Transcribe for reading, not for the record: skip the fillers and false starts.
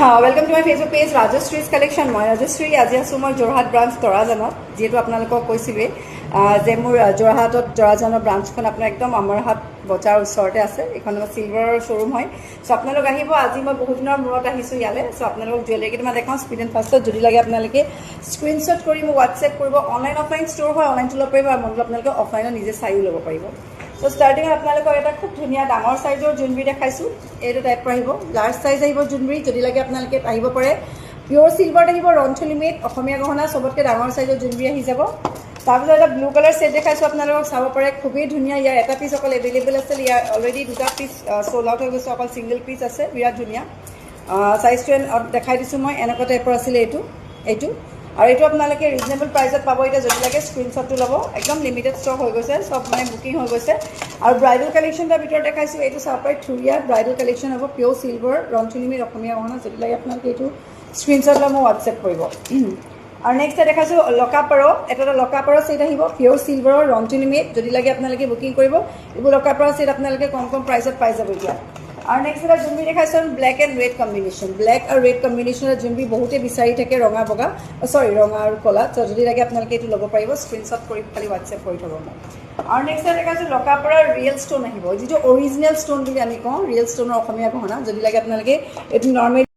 welcome to my Facebook page Rajshree's collection मैं राजश्री आज आसो मैं जोरहाट ब्रांच तराजानत जीतु आपलोक कैसे जे मोर जोरहाट तराजानर ब्रांचन अपना एकदम अमरहाट बजार ऊरते आसे सिल्वर शोरूम है सो अपना आज मैं बहुत दिन मूर्त इले सो अपना ज्वेलरी केटा देखा स्पीड एंड फास्ट जो लगे अपना स्क्रीनशट कर व्हाट्सएप कर ऑनलाइन ऑफलाइन स्टोर है ऑनलाइन लो पार मन अपना ऑफलाइन निजे चायु लब पार सो स्टार्टिंग अपना खूब धुनिया डाঙर साइजर जुनबी देखाइছোঁ এইটো টাইপ लार्ज साइज जुनबी जो लगे अपना पे पियोर सिल्वर रंथली मेड गहना सबतके डाঙर साइजर जुनबी যাব तारपिছত এটা ब्लू कलर सेट देखाइছোঁ আপোনালোকক চাব পাৰে খুবেই ধুনিয়া ইয়াৰ এটা পিস অকল এভেইলেবল আছে ইয়াৰ অলৰেডি দুটা পিস সোল্ড আউট হৈ গৈছে অকল সিঙ্গল পিস আছে বিৰাট ধুনিয়া সাইজটো দেখাই দিছোঁ মই এনেকুৱা টাইপৰ আছিল এইটো और ये अपना रिजनेबल प्राइसत पा जो लगे स्क्रीनशट लब एकदम लिमिटेड स्टक हो गए सब मैं बुकिंग हो गए और ब्राइडल कलेक्शन भर देखा ये सब थुरिया ब्राइडल कलेक्शन हम पियोर सिल्वर रंथली मेड गहना जो लगे अपना स्क्रीनशट लो मैं व्हाट्सएप कर और नेक्स्ट देखा लकापार एट लकापार सेट पियोर सिल्वर रंथली मेड जो लगे अपना बुकिंग कर लकापार सेट अपना कम कम प्राइसत पाई जा और नेक्स्ट এটা जुनबी देखा black and red combination black और रेड कम्बिनेशन जुनबी बहुते विचारि থাকে रंगा बगा सॉरी रंगा और कला तो जो लगे अपना लब पार स्क्रीनशट कर खाली व्हाट्सएप कर थोड़ा और नेक्स्ट देखा लकापार रियल स्टोन जी ओरिजिनल स्टोन भी कौन रियल स्टोनर गहना जो लगे अपना नर्मेल